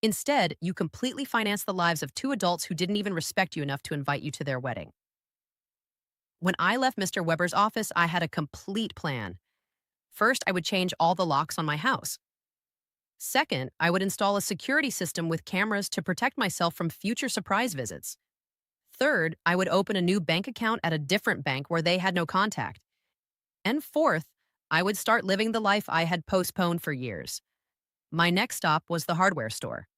Instead, you completely financed the lives of two adults who didn't even respect you enough to invite you to their wedding. When I left Mr. Weber's office, I had a complete plan. First, I would change all the locks on my house. Second, I would install a security system with cameras to protect myself from future surprise visits. Third, I would open a new bank account at a different bank where they had no contact. And fourth, I would start living the life I had postponed for years. My next stop was the hardware store.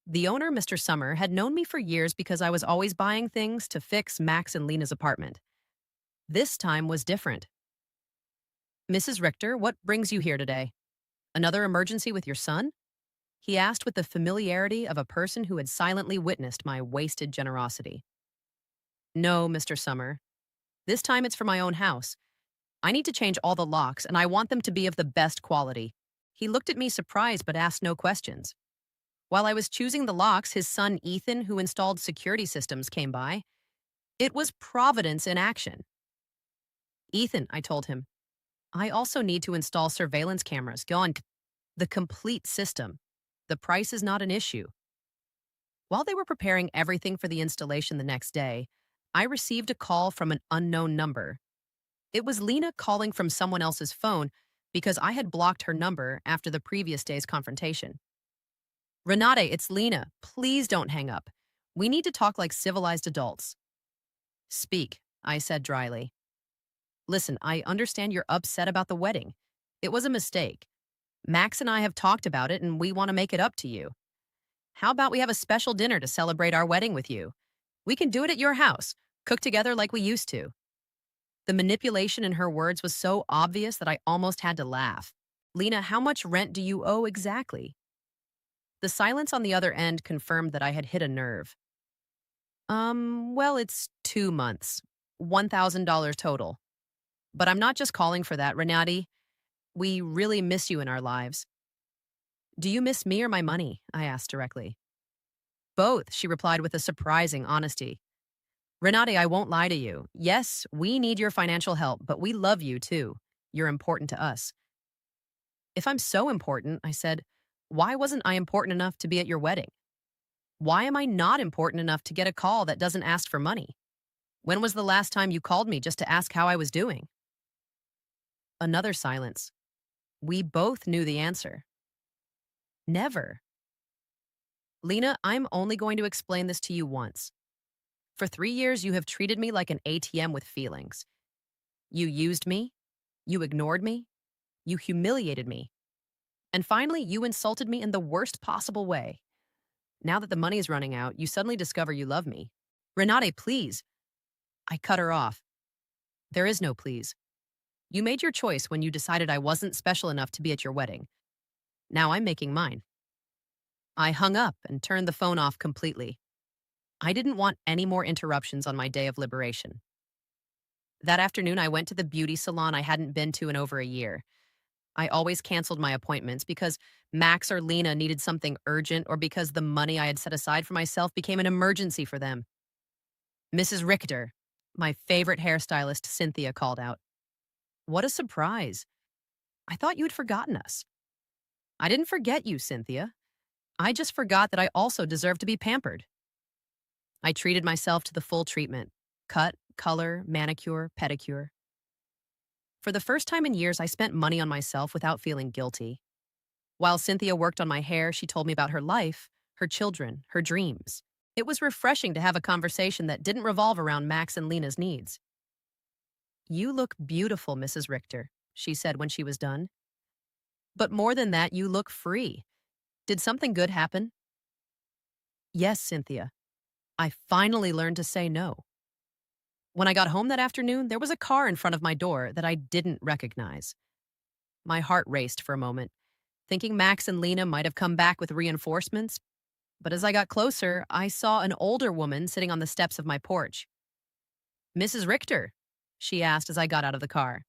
The owner, Mr. Summer, had known me for years because I was always buying things to fix Max and Lena's apartment. This time was different. Mrs. Richter, what brings you here today? Another emergency with your son? He asked with the familiarity of a person who had silently witnessed my wasted generosity. No, Mr. Summer. This time it's for my own house. I need to change all the locks, and I want them to be of the best quality. He looked at me surprised but asked no questions. While I was choosing the locks, his son Ethan, who installed security systems, came by. It was Providence in action. Ethan, I told him, I also need to install surveillance cameras. Go on. The complete system. The price is not an issue. While they were preparing everything for the installation the next day, I received a call from an unknown number. It was Lena calling from someone else's phone because I had blocked her number after the previous day's confrontation. Renate, it's Lena. Please don't hang up. We need to talk like civilized adults. Speak, I said dryly. Listen, I understand you're upset about the wedding. It was a mistake. Max and I have talked about it, and we want to make it up to you. How about we have a special dinner to celebrate our wedding with you? We can do it at your house, cook together like we used to. The manipulation in her words was so obvious that I almost had to laugh. Lena, how much rent do you owe exactly? The silence on the other end confirmed that I had hit a nerve. Well, it's 2 months. $1,000 total. But I'm not just calling for that, Renati. We really miss you in our lives. Do you miss me or my money? I asked directly. Both, she replied with a surprising honesty. Renati, I won't lie to you. Yes, we need your financial help, but we love you too. You're important to us. If I'm so important, I said, why wasn't I important enough to be at your wedding? Why am I not important enough to get a call that doesn't ask for money? When was the last time you called me just to ask how I was doing? Another silence. We both knew the answer. Never. Lena, I'm only going to explain this to you once. For 3 years, you have treated me like an ATM with feelings. You used me. You ignored me. You humiliated me. And finally, you insulted me in the worst possible way. Now that the money is running out, you suddenly discover you love me. Renate, please. I cut her off. There is no please. You made your choice when you decided I wasn't special enough to be at your wedding. Now I'm making mine. I hung up and turned the phone off completely. I didn't want any more interruptions on my day of liberation. That afternoon, I went to the beauty salon I hadn't been to in over a year. I always canceled my appointments because Max or Lena needed something urgent or because the money I had set aside for myself became an emergency for them. Mrs. Richter, my favorite hairstylist, Cynthia, called out. What a surprise. I thought you had forgotten us. I didn't forget you, Cynthia. I just forgot that I also deserve to be pampered. I treated myself to the full treatment: cut, color, manicure, pedicure. For the first time in years, I spent money on myself without feeling guilty. While Cynthia worked on my hair, she told me about her life, her children, her dreams. It was refreshing to have a conversation that didn't revolve around Max and Lena's needs. You look beautiful, Mrs. Richter, she said when she was done. But more than that, you look free. Did something good happen? Yes, Cynthia. I finally learned to say no. When I got home that afternoon, there was a car in front of my door that I didn't recognize. My heart raced for a moment, thinking Max and Lena might have come back with reinforcements. But as I got closer, I saw an older woman sitting on the steps of my porch. Mrs. Richter, she asked as I got out of the car.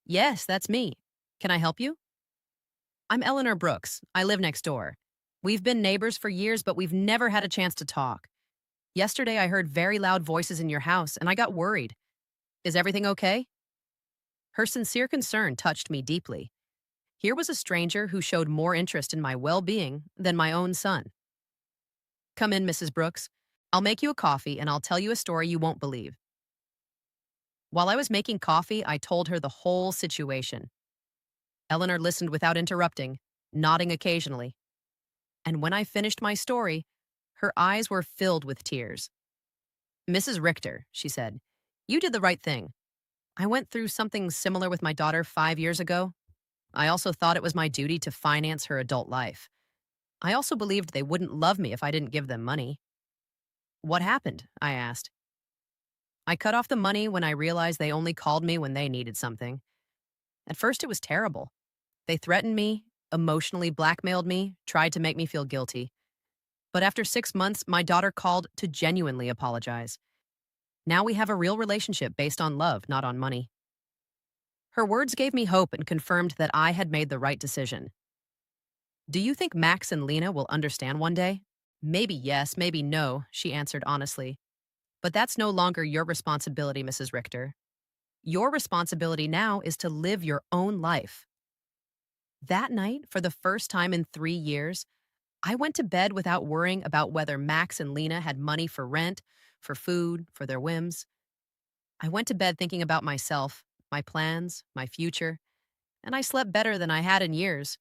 Yes, that's me. Can I help you? I'm Eleanor Brooks. I live next door. We've been neighbors for years, but we've never had a chance to talk. Yesterday, I heard very loud voices in your house, and I got worried. Is everything okay? Her sincere concern touched me deeply. Here was a stranger who showed more interest in my well being than my own son. Come in, Mrs. Brooks. I'll make you a coffee and I'll tell you a story you won't believe. While I was making coffee, I told her the whole situation. Eleanor listened without interrupting, nodding occasionally. And when I finished my story, her eyes were filled with tears. Mrs. Richter, she said, you did the right thing. I went through something similar with my daughter 5 years ago. I also thought it was my duty to finance her adult life. I also believed they wouldn't love me if I didn't give them money. What happened? I asked. I cut off the money when I realized they only called me when they needed something. At first, it was terrible. They threatened me, emotionally blackmailed me, tried to make me feel guilty. But after 6 months, my daughter called to genuinely apologize. Now we have a real relationship based on love, not on money. Her words gave me hope and confirmed that I had made the right decision. Do you think Max and Lena will understand one day? Maybe yes, maybe no, she answered honestly. But that's no longer your responsibility, Mrs. Richter. Your responsibility now is to live your own life. That night, for the first time in 3 years, I went to bed without worrying about whether Max and Lena had money for rent, for food, for their whims. I went to bed thinking about myself, my plans, my future, and I slept better than I had in years.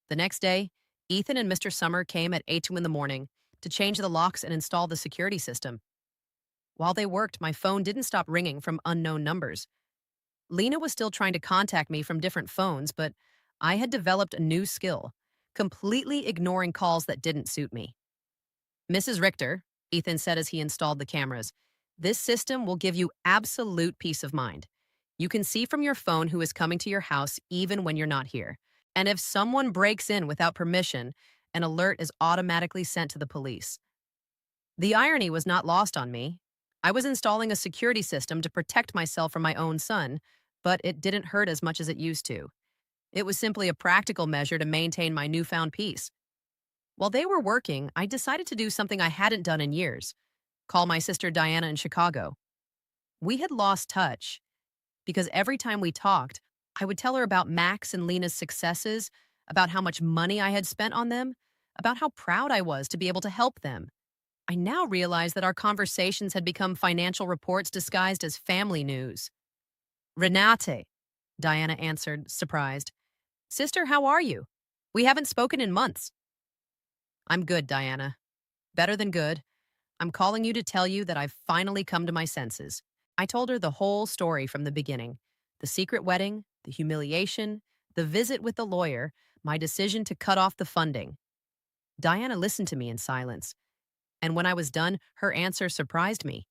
The next day, Ethan and Mr. Summer came at 8 in the morning to change the locks and install the security system. While they worked, my phone didn't stop ringing from unknown numbers. Lena was still trying to contact me from different phones, but I had developed a new skill, completely ignoring calls that didn't suit me. Mrs. Richter, Ethan said as he installed the cameras, this system will give you absolute peace of mind. You can see from your phone who is coming to your house even when you're not here. And if someone breaks in without permission, an alert is automatically sent to the police. The irony was not lost on me. I was installing a security system to protect myself from my own son, but it didn't hurt as much as it used to. It was simply a practical measure to maintain my newfound peace. While they were working, I decided to do something I hadn't done in years, call my sister Diana in Chicago. We had lost touch because every time we talked, I would tell her about Max and Lena's successes, about how much money I had spent on them, about how proud I was to be able to help them. I now realized that our conversations had become financial reports disguised as family news. Renate, Diana answered, surprised. Sister, how are you? We haven't spoken in months. I'm good, Diana. Better than good. I'm calling you to tell you that I've finally come to my senses. I told her the whole story from the beginning. The secret wedding, the humiliation, the visit with the lawyer, my decision to cut off the funding. Diana listened to me in silence. And when I was done, her answer surprised me.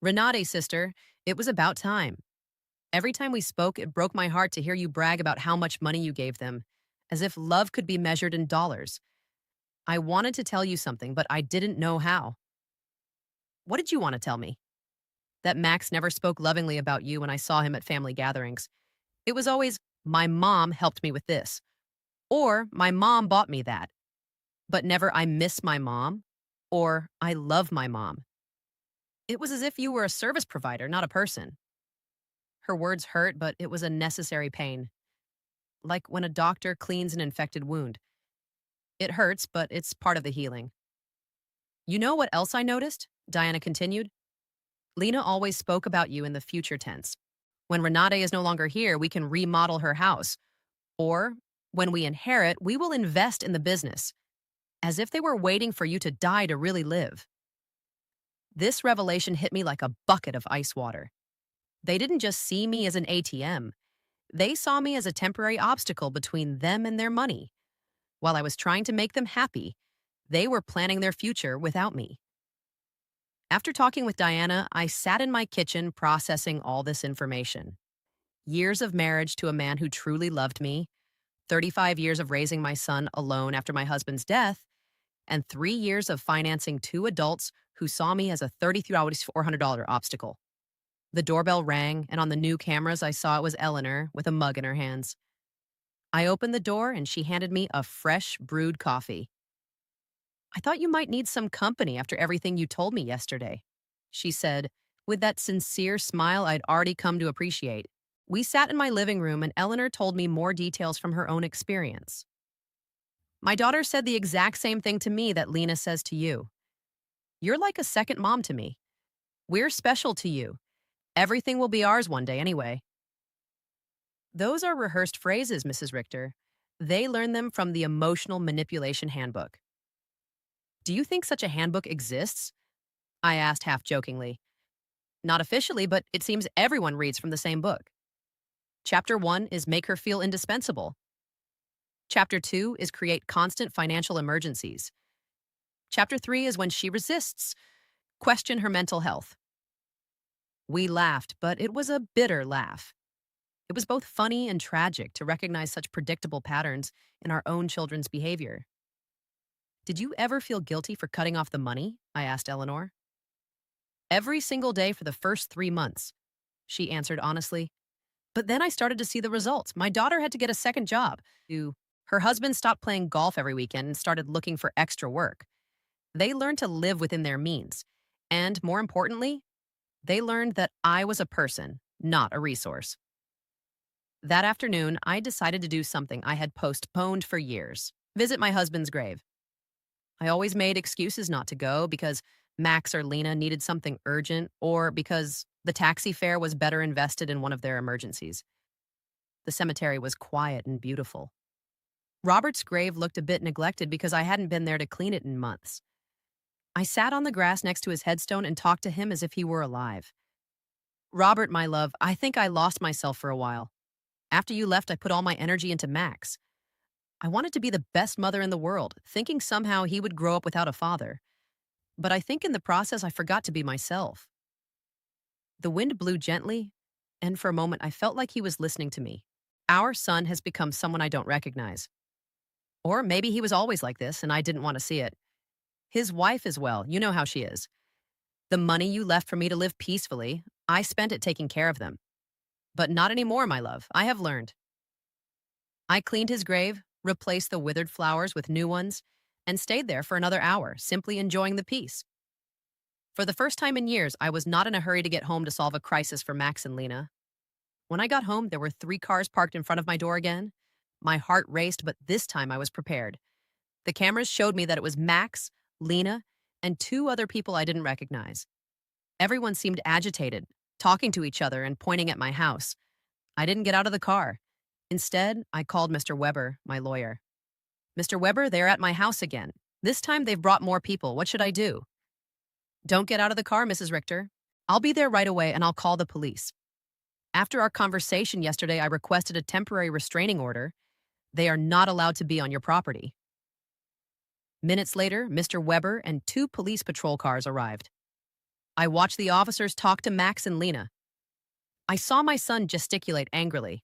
Renate, sister, it was about time. Every time we spoke, it broke my heart to hear you brag about how much money you gave them, as if love could be measured in dollars. I wanted to tell you something, but I didn't know how. What did you want to tell me? That Max never spoke lovingly about you when I saw him at family gatherings. It was always, my mom helped me with this, or my mom bought me that, but never I miss my mom, or I love my mom. It was as if you were a service provider, not a person. Her words hurt, but it was a necessary pain. Like when a doctor cleans an infected wound. It hurts, but it's part of the healing. You know what else I noticed? Diana continued. Lena always spoke about you in the future tense. When Renate is no longer here, we can remodel her house. Or, when we inherit, we will invest in the business. As if they were waiting for you to die to really live. This revelation hit me like a bucket of ice water. They didn't just see me as an ATM. They saw me as a temporary obstacle between them and their money. While I was trying to make them happy, they were planning their future without me. After talking with Diana, I sat in my kitchen processing all this information. Years of marriage to a man who truly loved me, 35 years of raising my son alone after my husband's death, and 3 years of financing 2 adults who saw me as a $3,400 obstacle. The doorbell rang, and on the new cameras, I saw it was Eleanor with a mug in her hands. I opened the door, and she handed me a fresh brewed coffee. I thought you might need some company after everything you told me yesterday, she said, with that sincere smile I'd already come to appreciate. We sat in my living room and Eleanor told me more details from her own experience. My daughter said the exact same thing to me that Lena says to you. You're like a second mom to me. We're special to you. Everything will be ours one day anyway. Those are rehearsed phrases, Mrs. Richter. They learn them from the Emotional Manipulation Handbook. Do you think such a handbook exists? I asked half jokingly. Not officially, but it seems everyone reads from the same book. Chapter 1 is Make Her Feel Indispensable. Chapter 2 is Create Constant Financial Emergencies. Chapter 3 is When She Resists, Question Her Mental Health. We laughed, but it was a bitter laugh. It was both funny and tragic to recognize such predictable patterns in our own children's behavior. Did you ever feel guilty for cutting off the money? I asked Eleanor. Every single day for the first 3 months, she answered honestly. But then I started to see the results. My daughter had to get a second job. Her husband stopped playing golf every weekend and started looking for extra work. They learned to live within their means. And more importantly, they learned that I was a person, not a resource. That afternoon, I decided to do something I had postponed for years: visit my husband's grave. I always made excuses not to go because Max or Lena needed something urgent or because the taxi fare was better invested in one of their emergencies. The cemetery was quiet and beautiful. Robert's grave looked a bit neglected because I hadn't been there to clean it in months. I sat on the grass next to his headstone and talked to him as if he were alive. Robert, my love, I think I lost myself for a while. After you left, I put all my energy into Max. I wanted to be the best mother in the world, thinking somehow he would grow up without a father. But I think in the process, I forgot to be myself. The wind blew gently, and for a moment, I felt like he was listening to me. Our son has become someone I don't recognize. Or maybe he was always like this, and I didn't want to see it. His wife as well, you know how she is. The money you left for me to live peacefully, I spent it taking care of them. But not anymore, my love. I have learned. I cleaned his grave, replaced the withered flowers with new ones, and stayed there for another hour, simply enjoying the peace. For the first time in years, I was not in a hurry to get home to solve a crisis for Max and Lena. When I got home, there were 3 cars parked in front of my door again. My heart raced, but this time I was prepared. The cameras showed me that it was Max, Lena, and 2 other people I didn't recognize. Everyone seemed agitated, talking to each other and pointing at my house. I didn't get out of the car. Instead, I called Mr. Weber, my lawyer. Mr. Weber, they're at my house again. This time they've brought more people. What should I do? Don't get out of the car, Mrs. Richter. I'll be there right away and I'll call the police. After our conversation yesterday, I requested a temporary restraining order. They are not allowed to be on your property. Minutes later, Mr. Weber and 2 police patrol cars arrived. I watched the officers talk to Max and Lena. I saw my son gesticulate angrily.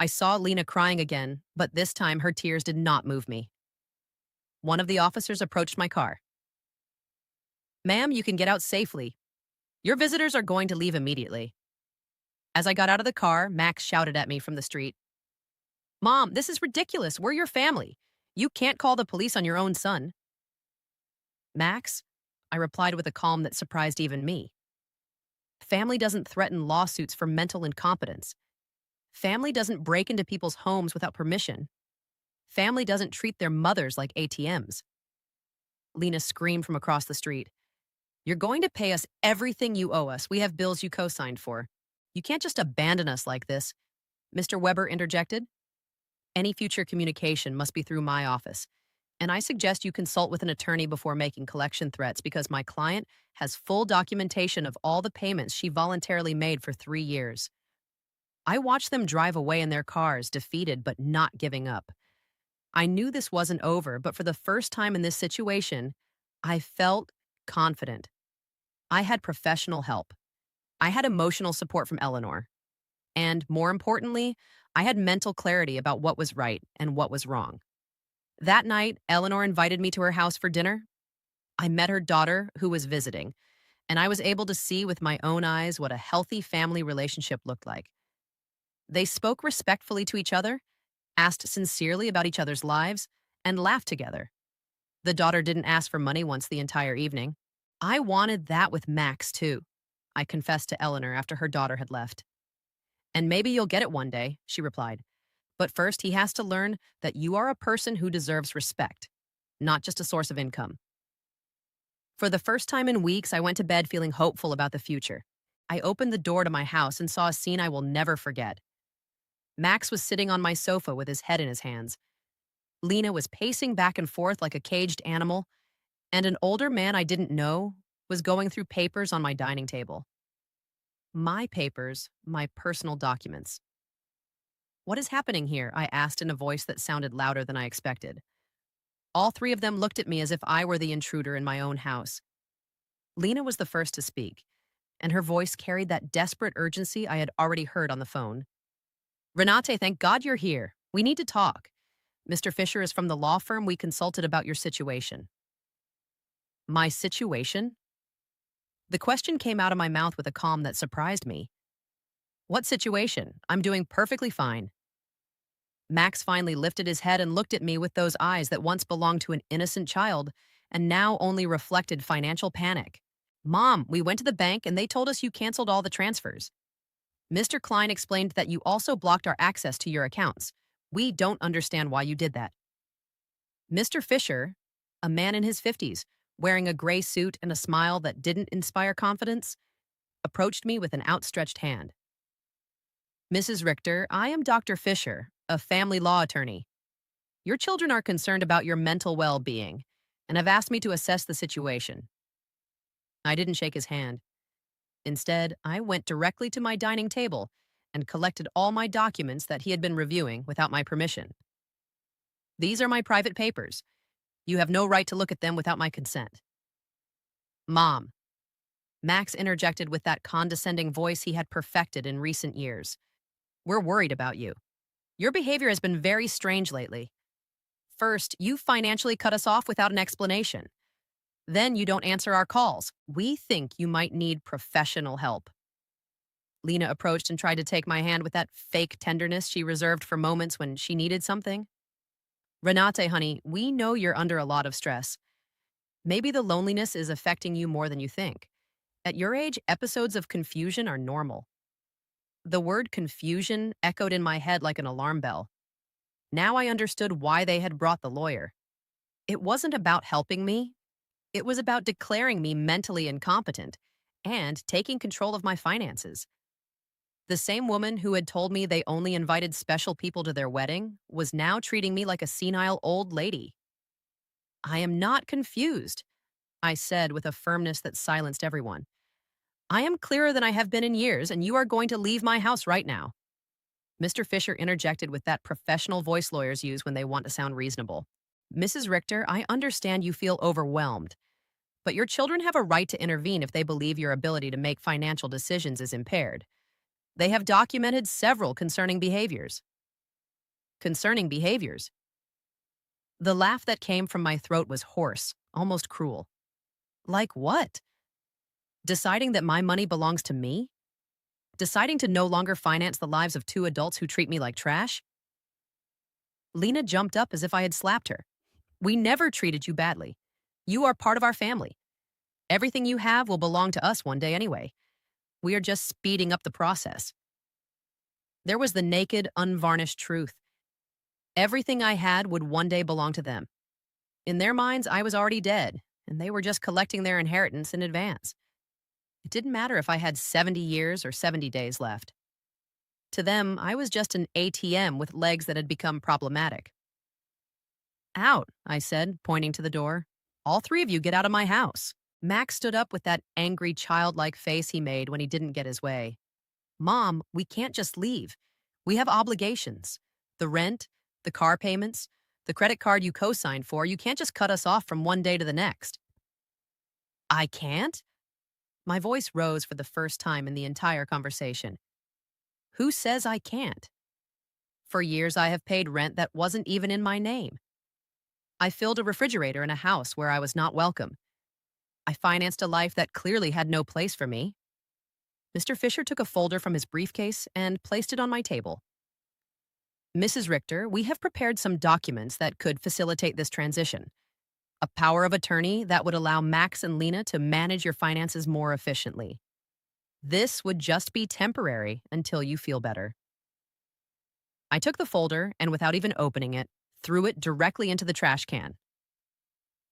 I saw Lena crying again, but this time her tears did not move me. One of the officers approached my car. Ma'am, you can get out safely. Your visitors are going to leave immediately. As I got out of the car, Max shouted at me from the street. Mom, this is ridiculous. We're your family. You can't call the police on your own son. Max, I replied with a calm that surprised even me. Family doesn't threaten lawsuits for mental incompetence. Family doesn't break into people's homes without permission. Family doesn't treat their mothers like ATMs. Lena screamed from across the street. You're going to pay us everything you owe us. We have bills you co-signed for. You can't just abandon us like this. Mr. Weber interjected. Any future communication must be through my office, and I suggest you consult with an attorney before making collection threats because my client has full documentation of all the payments she voluntarily made for 3 years. I watched them drive away in their cars, defeated but not giving up. I knew this wasn't over, but for the first time in this situation, I felt confident. I had professional help. I had emotional support from Eleanor. And more importantly, I had mental clarity about what was right and what was wrong. That night, Eleanor invited me to her house for dinner. I met her daughter, who was visiting, and I was able to see with my own eyes what a healthy family relationship looked like. They spoke respectfully to each other, asked sincerely about each other's lives, and laughed together. The daughter didn't ask for money once the entire evening. I wanted that with Max, too, I confessed to Eleanor after her daughter had left. And maybe you'll get it one day, she replied. But first, he has to learn that you are a person who deserves respect, not just a source of income. For the first time in weeks, I went to bed feeling hopeful about the future. I opened the door to my house and saw a scene I will never forget. Max was sitting on my sofa with his head in his hands. Lena was pacing back and forth like a caged animal, and an older man I didn't know was going through papers on my dining table. My papers, my personal documents. What is happening here? I asked in a voice that sounded louder than I expected. All three of them looked at me as if I were the intruder in my own house. Lena was the first to speak, and her voice carried that desperate urgency I had already heard on the phone. Renate, thank God you're here. We need to talk. Mr. Fisher is from the law firm we consulted about your situation. My situation? The question came out of my mouth with a calm that surprised me. What situation? I'm doing perfectly fine. Max finally lifted his head and looked at me with those eyes that once belonged to an innocent child and now only reflected financial panic. Mom, we went to the bank and they told us you canceled all the transfers. Mr. Klein explained that you also blocked our access to your accounts. We don't understand why you did that. Mr. Fisher, a man in his 50s, wearing a gray suit and a smile that didn't inspire confidence, approached me with an outstretched hand. Mrs. Richter, I am Dr. Fisher, a family law attorney. Your children are concerned about your mental well-being and have asked me to assess the situation. I didn't shake his hand. Instead, I went directly to my dining table and collected all my documents that he had been reviewing without my permission. These are my private papers. You have no right to look at them without my consent. Mom. Max interjected with that condescending voice he had perfected in recent years. We're worried about you. Your behavior has been very strange lately. First, you financially cut us off without an explanation. Then you don't answer our calls. We think you might need professional help. Lena approached and tried to take my hand with that fake tenderness she reserved for moments when she needed something. Renate, honey, we know you're under a lot of stress. Maybe the loneliness is affecting you more than you think. At your age, episodes of confusion are normal. The word confusion echoed in my head like an alarm bell. Now I understood why they had brought the lawyer. It wasn't about helping me. It was about declaring me mentally incompetent and taking control of my finances. The same woman who had told me they only invited special people to their wedding was now treating me like a senile old lady. I am not confused, I said with a firmness that silenced everyone. I am clearer than I have been in years, and you are going to leave my house right now. Mr. Fisher interjected with that professional voice lawyers use when they want to sound reasonable. Mrs. Richter, I understand you feel overwhelmed, but your children have a right to intervene if they believe your ability to make financial decisions is impaired. They have documented several concerning behaviors. Concerning behaviors? The laugh that came from my throat was hoarse, almost cruel. Like what? Deciding that my money belongs to me? Deciding to no longer finance the lives of two adults who treat me like trash? Lena jumped up as if I had slapped her. We never treated you badly. You are part of our family. Everything you have will belong to us one day anyway. We are just speeding up the process. There was the naked, unvarnished truth. Everything I had would one day belong to them. In their minds, I was already dead, and they were just collecting their inheritance in advance. It didn't matter if I had 70 years or 70 days left. To them, I was just an ATM with legs that had become problematic. Out, I said, pointing to the door. All three of you get out of my house. Max stood up with that angry, childlike face he made when he didn't get his way. Mom, we can't just leave. We have obligations. The rent, the car payments, the credit card you co-signed for. You can't just cut us off from one day to the next. I can't? My voice rose for the first time in the entire conversation. Who says I can't? For years, I have paid rent that wasn't even in my name. I filled a refrigerator in a house where I was not welcome. I financed a life that clearly had no place for me. Mr. Fisher took a folder from his briefcase and placed it on my table. Mrs. Richter, we have prepared some documents that could facilitate this transition. A power of attorney that would allow Max and Lena to manage your finances more efficiently. This would just be temporary until you feel better. I took the folder and, without even opening it, threw it directly into the trash can.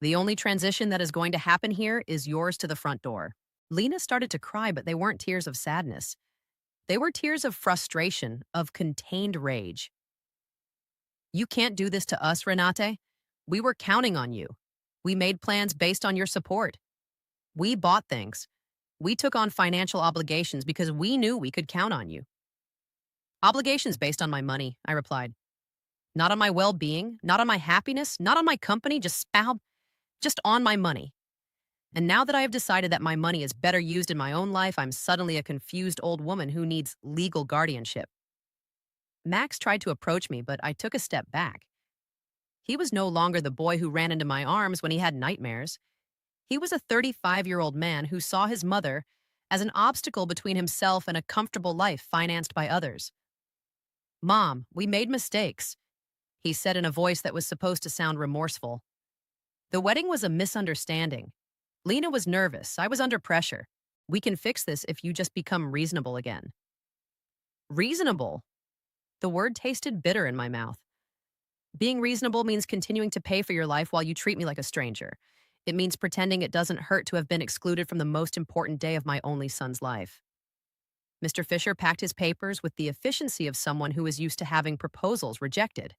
The only transition that is going to happen here is yours to the front door. Lena started to cry, but they weren't tears of sadness. They were tears of frustration, of contained rage. You can't do this to us, Renate. We were counting on you. We made plans based on your support. We bought things. We took on financial obligations because we knew we could count on you. Obligations based on my money, I replied. Not on my well-being, not on my happiness, not on my company, just on my money. And now that I have decided that my money is better used in my own life, I'm suddenly a confused old woman who needs legal guardianship. Max tried to approach me, but I took a step back. He was no longer the boy who ran into my arms when he had nightmares. He was a 35-year-old man who saw his mother as an obstacle between himself and a comfortable life financed by others. "Mom, we made mistakes," he said in a voice that was supposed to sound remorseful. "The wedding was a misunderstanding. Lena was nervous. I was under pressure. We can fix this if you just become reasonable again." Reasonable? The word tasted bitter in my mouth. Being reasonable means continuing to pay for your life while you treat me like a stranger. It means pretending it doesn't hurt to have been excluded from the most important day of my only son's life. Mr. Fisher packed his papers with the efficiency of someone who is used to having proposals rejected.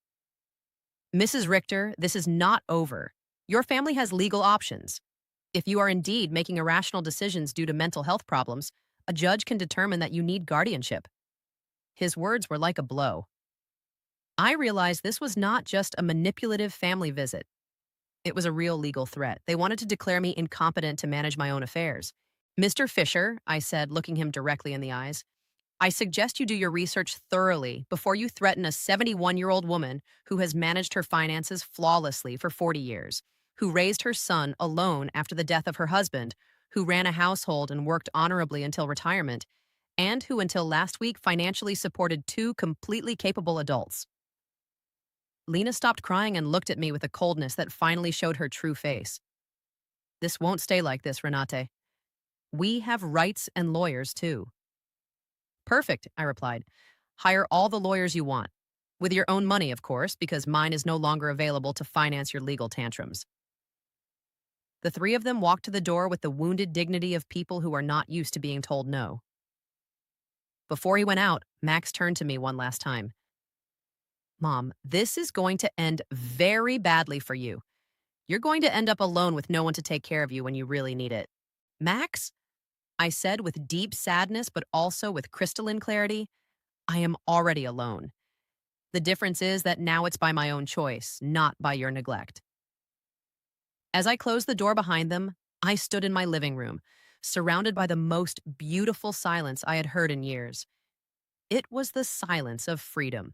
"Mrs. Richter, this is not over. Your family has legal options. If you are indeed making irrational decisions due to mental health problems, a judge can determine that you need guardianship." His words were like a blow. I realized this was not just a manipulative family visit. It was a real legal threat. They wanted to declare me incompetent to manage my own affairs. "Mr. Fisher," I said, looking him directly in the eyes, "I suggest you do your research thoroughly before you threaten a 71-year-old woman who has managed her finances flawlessly for 40 years, who raised her son alone after the death of her husband, who ran a household and worked honorably until retirement, and who until last week financially supported two completely capable adults." Lena stopped crying and looked at me with a coldness that finally showed her true face. "This won't stay like this, Renate. We have rights and lawyers, too." "Perfect," I replied. "Hire all the lawyers you want. With your own money, of course, because mine is no longer available to finance your legal tantrums." The three of them walked to the door with the wounded dignity of people who are not used to being told no. Before he went out, Max turned to me one last time. "Mom, this is going to end very badly for you. You're going to end up alone with no one to take care of you when you really need it." "Max," I said with deep sadness but also with crystalline clarity, "I am already alone. The difference is that now it's by my own choice, not by your neglect." As I closed the door behind them, I stood in my living room, surrounded by the most beautiful silence I had heard in years. It was the silence of freedom.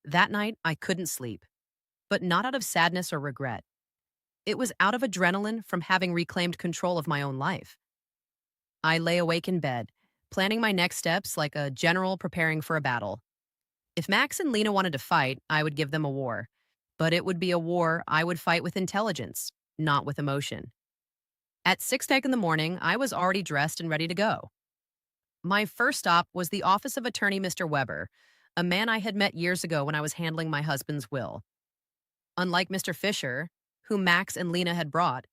That night, I couldn't sleep, but not out of sadness or regret. It was out of adrenaline from having reclaimed control of my own life. I lay awake in bed, planning my next steps like a general preparing for a battle. If Max and Lena wanted to fight, I would give them a war. But it would be a war I would fight with intelligence, not with emotion. At 6:00 in the morning, I was already dressed and ready to go. My first stop was the office of attorney Mr. Weber, a man I had met years ago when I was handling my husband's will. Unlike Mr. Fisher, whom Max and Lena had brought,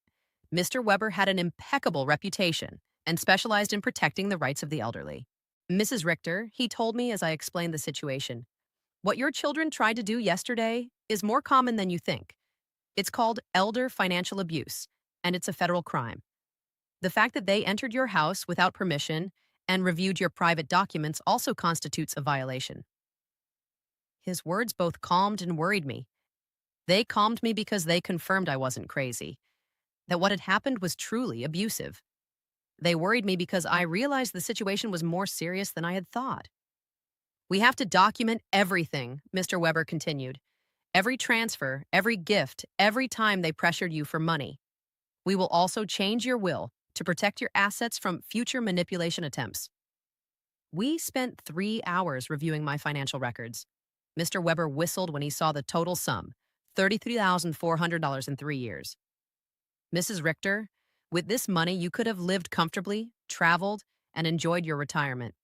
Mr. Weber had an impeccable reputation and specialized in protecting the rights of the elderly. "Mrs. Richter," he told me as I explained the situation, "what your children tried to do yesterday is more common than you think. It's called elder financial abuse, and it's a federal crime. The fact that they entered your house without permission and reviewed your private documents also constitutes a violation." His words both calmed and worried me. They calmed me because they confirmed I wasn't crazy, that what had happened was truly abusive. They worried me because I realized the situation was more serious than I had thought. "We have to document everything," Mr. Weber continued. "Every transfer, every gift, every time they pressured you for money. We will also change your will to protect your assets from future manipulation attempts." We spent 3 hours reviewing my financial records. Mr. Weber whistled when he saw the total sum, $33,400 in 3 years. "Mrs. Richter, with this money, you could have lived comfortably, traveled, and enjoyed your retirement.